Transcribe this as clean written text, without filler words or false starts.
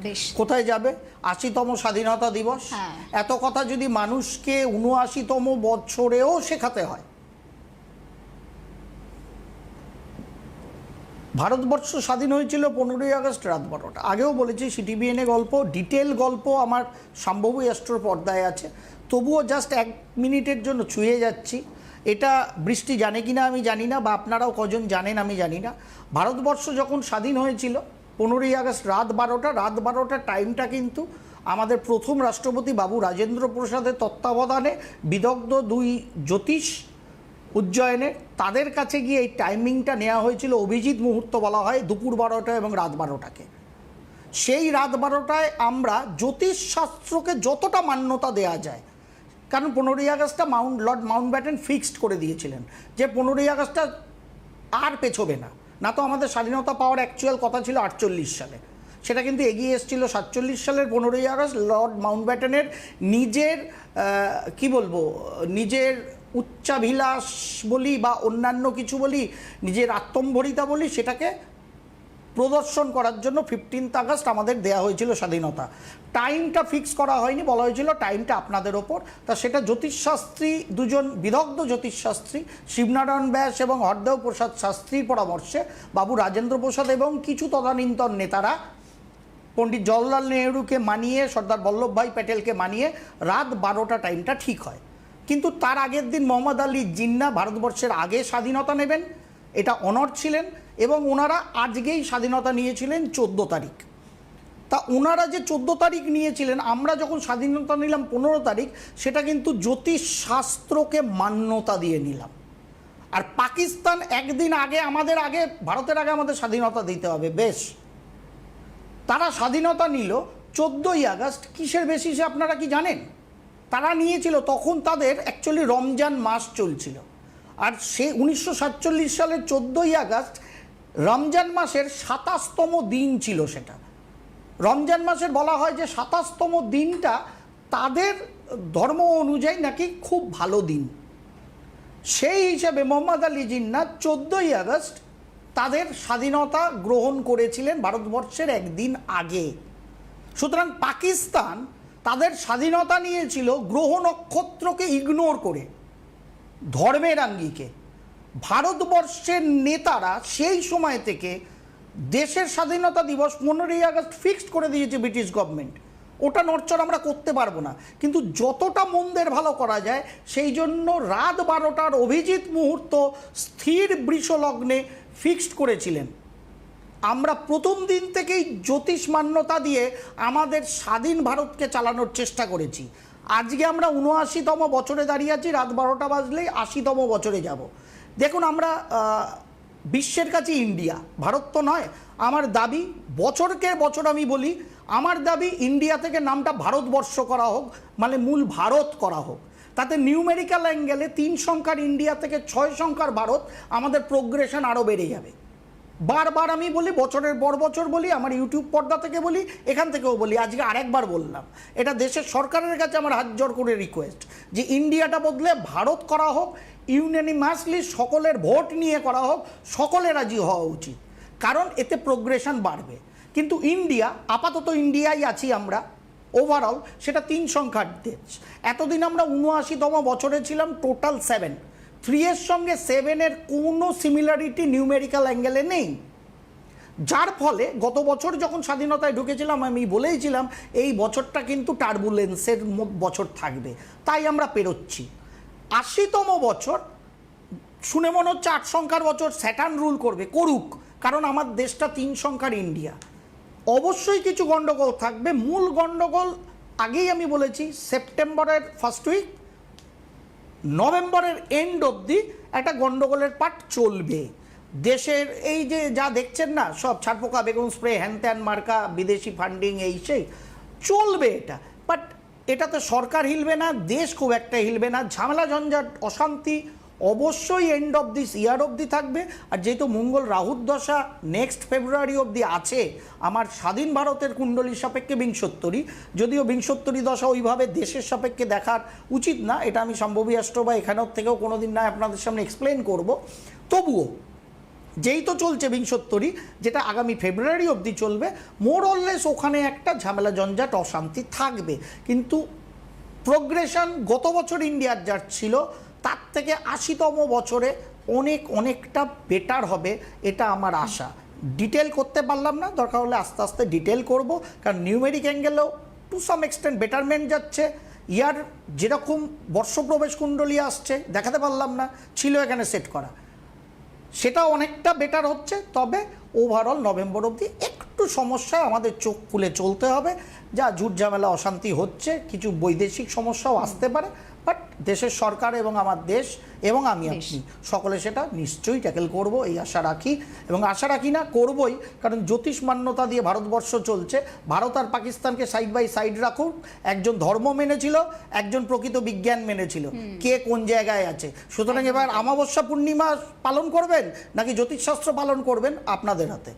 বেশ কোথায় যাবে? ৮০তম স্বাধীনতা দিবস। এত কথা যদি মানুষকে ৭৯তম বছরেও শেখাতে হয়। ভারতবর্ষ স্বাধীন হয়েছিল 15ই আগস্ট রাত 12টা। আগেও বলেছি সিটিবিএনএ গল্প, ডিটেল গল্প আমার সম্ভবই অ্যাস্ট্রোর পর্দায় আছে, তবুও জাস্ট 1 মিনিটের জন্য ছুঁয়ে যাচ্ছি। এটা বৃষ্টি জানে কিনা আমি জানি না, বা আপনারাও কজন জানেন আমি জানি না। ভারতবর্ষ যখন স্বাধীন হয়েছিল 15ই আগস্ট রাত 12টা, রাত 12টার টাইমটা কিন্তু আমাদের প্রথম রাষ্ট্রপতি বাবু রাজেন্দ্র প্রসাদের তত্ত্বাবধানে বিদগ্ধ 2 জ্যোতিষ উজ্জয়নের, তাদের কাছে গিয়ে এই টাইমিংটা নেওয়া হয়েছিল। অভিজিৎ মুহূর্ত বলা হয় দুপুর 12টা এবং রাত 12টাকে। সেই রাত 12টায় আমরা জ্যোতিষশাস্ত্রকে যতটা মান্যতা দেওয়া যায়, কারণ 15ই আগস্টটা লর্ড মাউন্টব্যাটেন ফিক্সড করে দিয়েছিলেন যে 15ই আগস্টটা আর পেছোবে না। না তো আমাদের স্বাধীনতা পাওয়ার অ্যাকচুয়াল কথা ছিল 48 সালে, সেটা কিন্তু এগিয়ে এসেছিল 47 সালের 15ই আগস্ট। লর্ড মাউন্টব্যাটেনের নিজের কি বলবো, নিজের উচ্চাভিলাষ বলি বা অন্যান্য কিছু বলি, নিজের আত্মম্ভরিতা বলি, সেটাকে প্রদর্শন করার জন্য 15 আগস্ট আমাদের দেয়া হয়েছিল স্বাধীনতা। টাইমটা ফিক্স করা হয়নি, বলা হয়েছিল টাইমটা আপনাদের ওপর। তা সেটা জ্যোতিষশাস্ত্রী, 2জন বিদগ্ধ জ্যোতিষশাস্ত্রী শিবনারায়ণ ব্যাস এবং হরদেব প্রসাদ শাস্ত্রীর পরামর্শে বাবু রাজেন্দ্র প্রসাদ এবং কিছু তদানীন্তন নেতারা পণ্ডিত জওহরলাল নেহরুকে মানিয়ে, সর্দার বল্লভভাই প্যাটেলকে মানিয়ে রাত 12টা টাইমটা ঠিক হয়। কিন্তু তার আগের দিন মোহাম্মদ আলী জিন্নাহ ভারতবর্ষের আগে স্বাধীনতা নেবেন, এটা অনর ছিলেন, এবং ওনারা আজকেই স্বাধীনতা নিয়েছিলেন 14 তারিখ। তা ওনারা যে 14 তারিখ নিয়েছিলেন, আমরা যখন স্বাধীনতা নিলাম 15 তারিখ, সেটা কিন্তু জ্যোতিষশাস্ত্রকে মান্যতা দিয়ে নিলাম। আর পাকিস্তান একদিন আগে, আমাদের আগে, ভারতের আগে আমাদের স্বাধীনতা দিতে হবে। বেশ, তারা স্বাধীনতা নিল 14ই আগস্ট। কিসের বেসিসে আপনারা কি জানেন? তারা নিয়েছিল, তখন তাদের অ্যাকচুয়ালি রমজান মাস চলছিল, আর সে 1947 সালের 14ই আগস্ট রমজান মাসের 27তম দিন ছিল। সেটা রমজান মাসের বলা হয় যে 27তম দিনটা তাদের ধর্ম অনুযায়ী নাকি খুব ভালো দিন। সেই হিসেবে মোহাম্মদ আলী জিন্নাহ 14ই আগস্ট তাদের স্বাধীনতা গ্রহণ করেছিলেন ভারতবর্ষের একদিন আগে। সুতরাং পাকিস্তান তাদের স্বাধীনতা নিয়েছিল গ্রহ নক্ষত্রকে ইগনোর করে, ধর্মের আঙ্গিকে। ভারতবর্ষের নেতারা সেই সময় থেকে দেশের স্বাধীনতা দিবস 15ই আগস্ট ফিক্সড করে দিয়েছে ব্রিটিশ গভর্নমেন্ট। ওটা নড়চড় আমরা করতে পারবো না, কিন্তু যতটা মন্দের ভালো করা যায় সেই জন্য রাত 12টার অভিজিৎ মুহূর্ত স্থির বৃষলগ্নে ফিক্সড করেছিলেন। আমরা প্রথম দিন থেকেই জ্যোতিষ মান্যতা দিয়ে আমাদের স্বাধীন ভারতকে চালানোর চেষ্টা করেছি। আজকে আমরা ৭৯তম বছরে দাঁড়িয়ে আছি, রাত 12টা বাজলেই ৮০তম বছরে যাব। দেখুন, আমরা বিশ্বের কাছে ইন্ডিয়া, ভারত তো নয়। আমার দাবি, বছরকে বছর আমি বলি, আমার দাবি ইন্ডিয়া থেকে নামটা ভারতবর্ষ করা হোক, মানে মূল ভারত করা হোক। তাতে নিউমেরিক্যাল অ্যাঙ্গেলে 3 সংখ্যার ইন্ডিয়া থেকে 6 সংখ্যার ভারত, আমাদের প্রোগ্রেশন আরও বেড়ে যাবে। বারবার আমি বলি, বছরের পর বছর বলি, আমার ইউটিউব পর্দা থেকে বলি, এখান থেকেও বলি, আজকে আরেকবার বললাম। এটা দেশের সরকারের কাছে আমার হাত জোড় করে রিকোয়েস্ট যে ইন্ডিয়াটা বদলে ভারত করা হোক, ইউনানিমাসলি সকলের ভোট নিয়ে করা হোক, সকলে রাজি হওয়া উচিত, কারণ এতে প্রোগ্রেশন বাড়বে। কিন্তু ইন্ডিয়া, আপাতত ইন্ডিয়াই আছি আমরা, ওভারঅল সেটা 3 সংখ্যার দেশ। এতদিন আমরা ৭৯তম বছরে ছিলাম, টোটাল 7। 3 এর সঙ্গে 7-এর কোনো সিমিলারিটি নিউমেরিক্যাল অ্যাঙ্গেলে নেই, যার ফলে গত বছর যখন স্বাধীনতায় ঢুকেছিলাম আমি বলেইছিলাম এই বছরটা কিন্তু টার্বুলেন্সের বছর থাকবে, তাই আমরা পেরোচ্ছি। ৮০তম বছর শুনে মনে হচ্ছে 8 সংখ্যার বছর, স্যাটার্ন রুল করবে, করুক, কারণ আমার দেশটা 3 সংখ্যার ইন্ডিয়া। অবশ্যই কিছু গণ্ডগোল থাকবে। মূল গণ্ডগোল আগেই আমি বলেছি, সেপ্টেম্বরের ফার্স্ট উইক, নভেম্বরের এন্ড অবধি একটা গণ্ডগোলের পাট চলবে। দেশের এই যে যা দেখছেন না, সব ছারপোকা বেগুন স্প্রে, হ্যান ত্যান মার্কা, বিদেশি ফান্ডিং, এই সেই চলবে এটা। বাট এটাতে সরকার হিলবে না, দেশ খুব একটা হিলবে না। ঝামেলা ঝঞ্ঝাট অশান্তি অবশ্যই এন্ড অফ দিস ইয়ার অবধি থাকবে। আর যেহেতু মঙ্গল রাহুর দশা নেক্সট ফেব্রুয়ারি অবধি আছে, আমার স্বাধীন ভারতের কুণ্ডলী সাপেক্ষে 72, যদিও 72 দশা ওইভাবে দেশের সাপেক্ষে দেখার উচিত না, এটা আমি সম্ভবী অ্যাস্ট্রো বা এখানের থেকেও কোনো দিন না আপনাদের সামনে এক্সপ্লেন করব। তবুও যেই তো চলছে বিংশোত্তরী, যেটা আগামী ফেব্রুয়ারি অবধি চলবে, মোর অললেস ওখানে একটা ঝামেলা জঞ্জাট অশান্তি থাকবে, কিন্তু প্রোগ্রেশন গত বছর ইন্ডিয়ার যা ছিল তার থেকে ৮০তম বছরে অনেকটা বেটার হবে, এটা আমার আশা। ডিটেল করতে পারলাম না, দরকার হলে আস্তে আস্তে ডিটেল করব, কারণ নিউমেরিক অ্যাঙ্গেলেও টু সাম এক্সটেন্ট বেটারমেন্ট যাচ্ছে। ইয়ার যেরকম বর্ষপ্রবেশ কুণ্ডলী আসছে দেখাতে পারলাম না, ছিল এখানে সেট করা, সেটা অনেকটা বেটার হচ্ছে। তবে ওভারঅল নভেম্বর অবধি একটু সমস্যা, আমাদের চোখ খুলে চলতে হবে। যা ঝুট ঝামেলা অশান্তি হচ্ছে, কিছু বৈদেশিক সমস্যাও আসতে পারে, বাট দেশের সরকার এবং আমার দেশ এবং আমি আপনি সকলে সেটা নিশ্চয়ই ট্যাকেল করব, এই আশা রাখি। এবং আশা রাখি না, করবই, কারণ জ্যোতিষ মান্যতা দিয়ে ভারতবর্ষ চলছে। ভারত আর পাকিস্তানকে সাইড বাই সাইড রাখুন, একজন ধর্ম মেনেছিল, একজন প্রকৃত বিজ্ঞান মেনেছিল, কে কোন জায়গায় আছে। সুতরাং এবার অমাবস্যা পূর্ণিমা পালন করবেন নাকি জ্যোতিষশাস্ত্র পালন করবেন, আপনাদের হাতে।